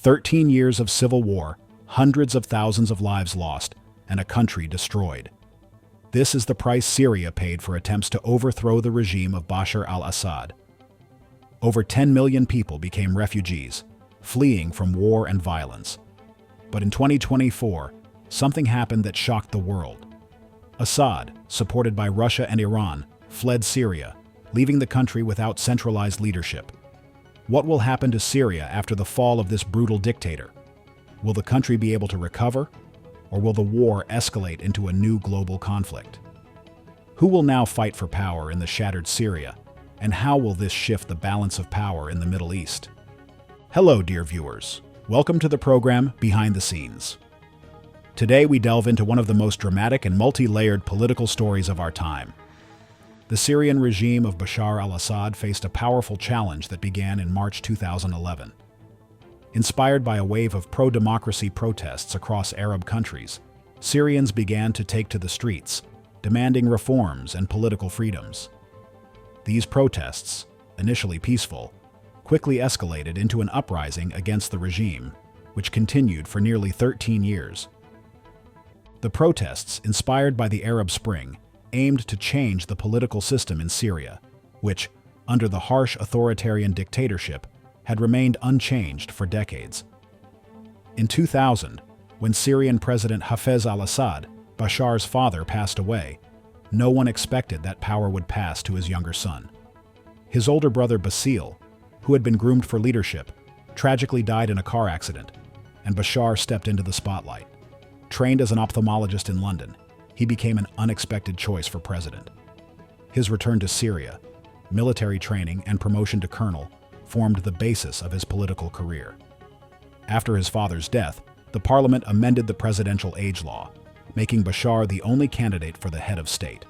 13 years of civil war, hundreds of thousands of lives lost, and a country destroyed. This is the price Syria paid for attempts to overthrow the regime of Bashar al-Assad. Over 10 million people became refugees, fleeing from war and violence. But in 2024, something happened that shocked the world. Assad, supported by Russia and Iran, fled Syria, leaving the country without centralized leadership. What will happen to Syria after the fall of this brutal dictator? Will the country be able to recover, or will the war escalate into a new global conflict? Who will now fight for power in the shattered Syria, and how will this shift the balance of power in the Middle East? Hello, dear viewers. Welcome to the program Behind the Scenes. Today we delve into one of the most dramatic and multi-layered political stories of our time. The Syrian regime of Bashar al-Assad faced a powerful challenge that began in March 2011. Inspired by a wave of pro-democracy protests across Arab countries, Syrians began to take to the streets, demanding reforms and political freedoms. These protests, initially peaceful, quickly escalated into an uprising against the regime, which continued for nearly 13 years. The protests, inspired by the Arab Spring, aimed to change the political system in Syria, which, under the harsh authoritarian dictatorship, had remained unchanged for decades. In 2000, when Syrian President Hafez al-Assad, Bashar's father, passed away, no one expected that power would pass to his younger son. His older brother Basil, who had been groomed for leadership, tragically died in a car accident, and Bashar stepped into the spotlight. Trained as an ophthalmologist in London, he became an unexpected choice for president. His return to Syria, military training, and promotion to colonel formed the basis of his political career. After his father's death, the parliament amended the presidential age law, making Bashar the only candidate for the head of state.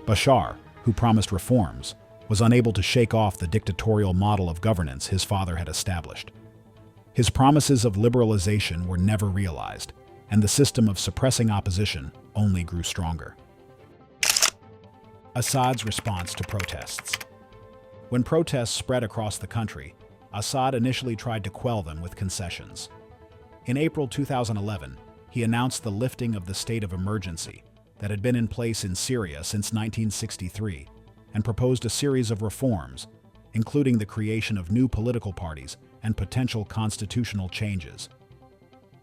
Bashar, who promised reforms, was unable to shake off the dictatorial model of governance his father had established. His promises of liberalization were never realized, and the system of suppressing opposition only grew stronger. Assad's response to protests. When protests spread across the country, Assad initially tried to quell them with concessions. In April 2011, he announced the lifting of the state of emergency that had been in place in Syria since 1963 and proposed a series of reforms, including the creation of new political parties and potential constitutional changes.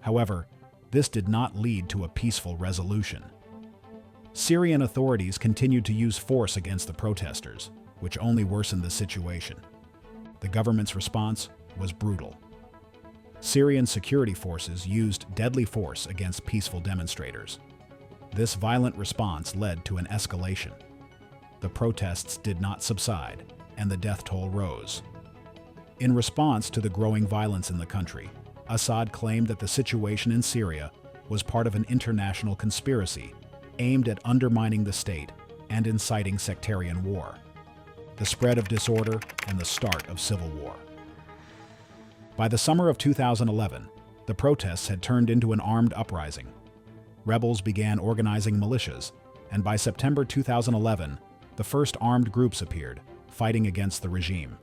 However, this did not lead to a peaceful resolution. Syrian authorities continued to use force against the protesters, which only worsened the situation. The government's response was brutal. Syrian security forces used deadly force against peaceful demonstrators. This violent response led to an escalation. The protests did not subside, and the death toll rose. In response to the growing violence in the country, Assad claimed that the situation in Syria was part of an international conspiracy aimed at undermining the state and inciting sectarian war, the spread of disorder, and the start of civil war. By the summer of 2011, the protests had turned into an armed uprising. Rebels began organizing militias, and by September 2011, the first armed groups appeared, fighting against the regime.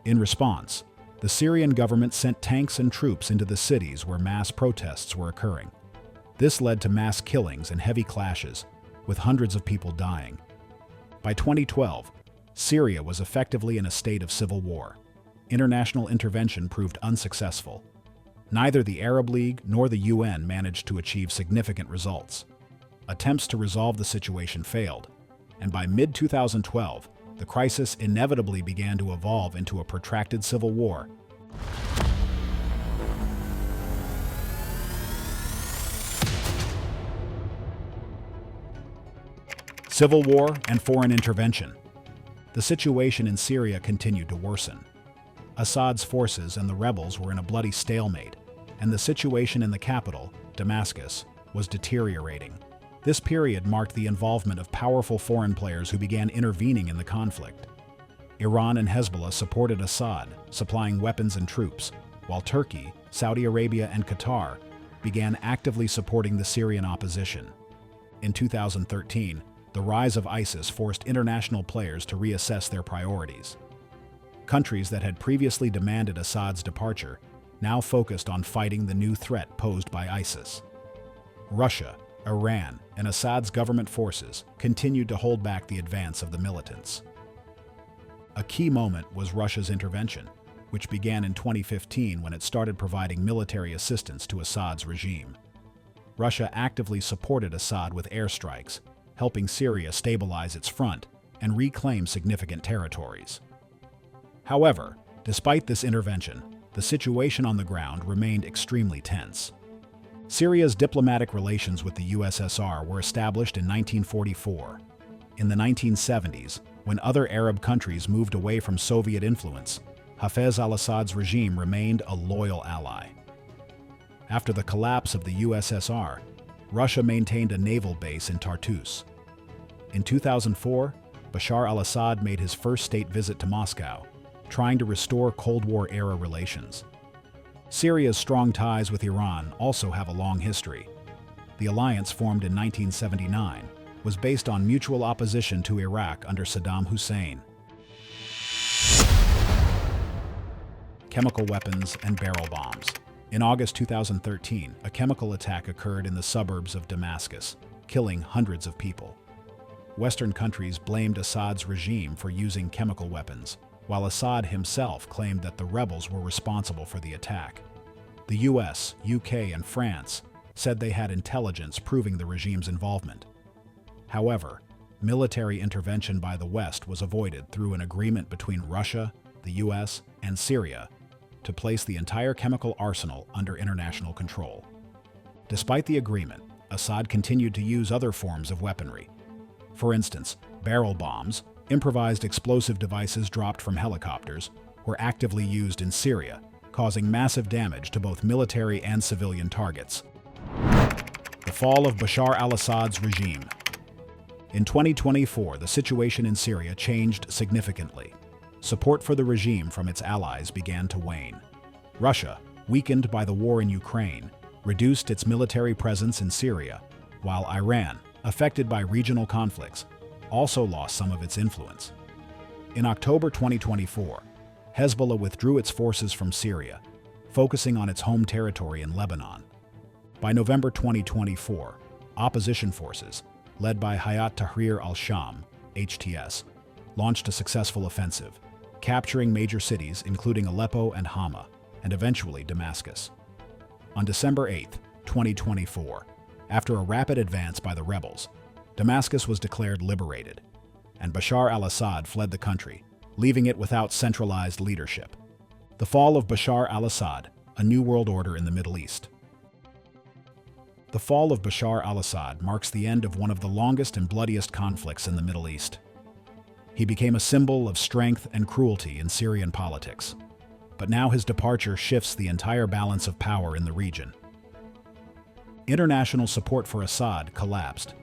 In response, the Syrian government sent tanks and troops into the cities where mass protests were occurring. This led to mass killings and heavy clashes, with hundreds of people dying. By 2012, Syria was effectively in a state of civil war. International intervention proved unsuccessful. Neither the Arab League nor the UN managed to achieve significant results. Attempts to resolve the situation failed, and by mid-2012, the crisis inevitably began to evolve into a protracted civil war. Civil war and foreign intervention. The situation in Syria continued to worsen. Assad's forces and the rebels were in a bloody stalemate, and the situation in the capital, Damascus, was deteriorating. This period marked the involvement of powerful foreign players who began intervening in the conflict. Iran and Hezbollah supported Assad, supplying weapons and troops, while Turkey, Saudi Arabia, and Qatar began actively supporting the Syrian opposition. In 2013, the rise of ISIS forced international players to reassess their priorities. Countries that had previously demanded Assad's departure now focused on fighting the new threat posed by ISIS. Russia, Iran, and Assad's government forces continued to hold back the advance of the militants. A key moment was Russia's intervention, which began in 2015 when it started providing military assistance to Assad's regime. Russia actively supported Assad with airstrikes, helping Syria stabilize its front and reclaim significant territories. However, despite this intervention, the situation on the ground remained extremely tense. Syria's diplomatic relations with the USSR were established in 1944. In the 1970s, when other Arab countries moved away from Soviet influence, Hafez al-Assad's regime remained a loyal ally. After the collapse of the USSR, Russia maintained a naval base in Tartus. In 2004, Bashar al-Assad made his first state visit to Moscow, trying to restore Cold War-era relations. Syria's strong ties with Iran also have a long history. The alliance, formed in 1979, was based on mutual opposition to Iraq under Saddam Hussein. Chemical weapons and barrel bombs. In August 2013, a chemical attack occurred in the suburbs of Damascus, killing hundreds of people. Western countries blamed Assad's regime for using chemical weapons, while Assad himself claimed that the rebels were responsible for the attack. The US, UK, and France said they had intelligence proving the regime's involvement. However, military intervention by the West was avoided through an agreement between Russia, the US, and Syria to place the entire chemical arsenal under international control. Despite the agreement, Assad continued to use other forms of weaponry. For instance, barrel bombs, improvised explosive devices dropped from helicopters, were actively used in Syria, causing massive damage to both military and civilian targets. The fall of Bashar al-Assad's regime. In 2024, the situation in Syria changed significantly. Support for the regime from its allies began to wane. Russia, weakened by the war in Ukraine, reduced its military presence in Syria, while Iran, affected by regional conflicts, also lost some of its influence. In October 2024, Hezbollah withdrew its forces from Syria, focusing on its home territory in Lebanon. By November 2024, opposition forces, led by Hayat Tahrir al-Sham, HTS, launched a successful offensive, capturing major cities including Aleppo and Hama, and eventually Damascus. On December 8, 2024, after a rapid advance by the rebels, Damascus was declared liberated, and Bashar al-Assad fled the country, leaving it without centralized leadership. The fall of Bashar al-Assad, a new world order in the Middle East. The fall of Bashar al-Assad marks the end of one of the longest and bloodiest conflicts in the Middle East. He became a symbol of strength and cruelty in Syrian politics, but now his departure shifts the entire balance of power in the region. International support for Assad collapsed.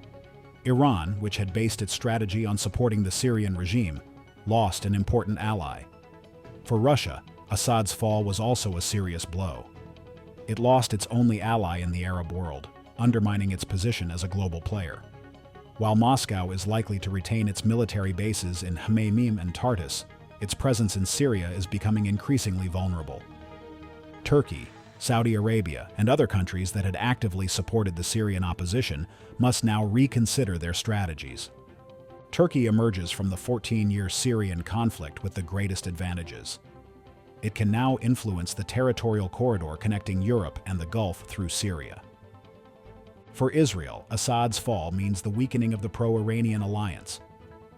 Iran, which had based its strategy on supporting the Syrian regime, lost an important ally. For Russia, Assad's fall was also a serious blow. It lost its only ally in the Arab world, undermining its position as a global player. While Moscow is likely to retain its military bases in Hmeimim and Tartus, its presence in Syria is becoming increasingly vulnerable. Turkey, Saudi Arabia, and other countries that had actively supported the Syrian opposition must now reconsider their strategies. Turkey emerges from the 14-year Syrian conflict with the greatest advantages. It can now influence the territorial corridor connecting Europe and the Gulf through Syria. For Israel, Assad's fall means the weakening of the pro-Iranian alliance.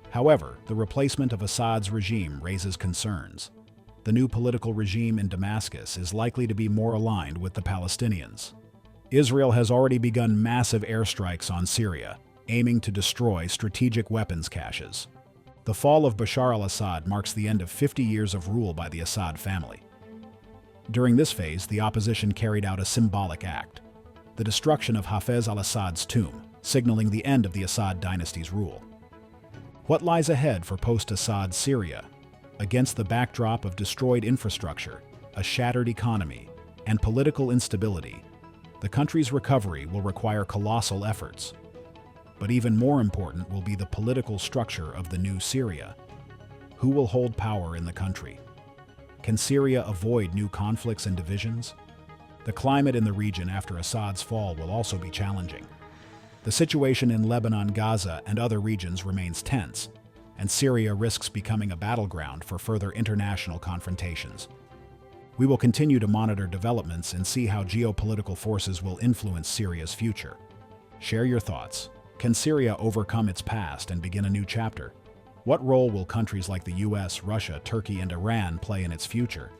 However, the replacement of Assad's regime raises concerns. The new political regime in Damascus is likely to be more aligned with the Palestinians. Israel has already begun massive airstrikes on Syria, aiming to destroy strategic weapons caches. The fall of Bashar al-Assad marks the end of 50 years of rule by the Assad family. During this phase, the opposition carried out a symbolic act: the destruction of Hafez al-Assad's tomb, signaling the end of the Assad dynasty's rule. What lies ahead for post-Assad Syria? Against the backdrop of destroyed infrastructure, a shattered economy, and political instability, the country's recovery will require colossal efforts. But even more important will be the political structure of the new Syria. Who will hold power in the country? Can Syria avoid new conflicts and divisions? The climate in the region after Assad's fall will also be challenging. The situation in Lebanon, Gaza, and other regions remains tense, and Syria risks becoming a battleground for further international confrontations. We will continue to monitor developments and see how geopolitical forces will influence Syria's future. Share your thoughts. Can Syria overcome its past and begin a new chapter? What role will countries like the US, Russia, Turkey, and Iran play in its future?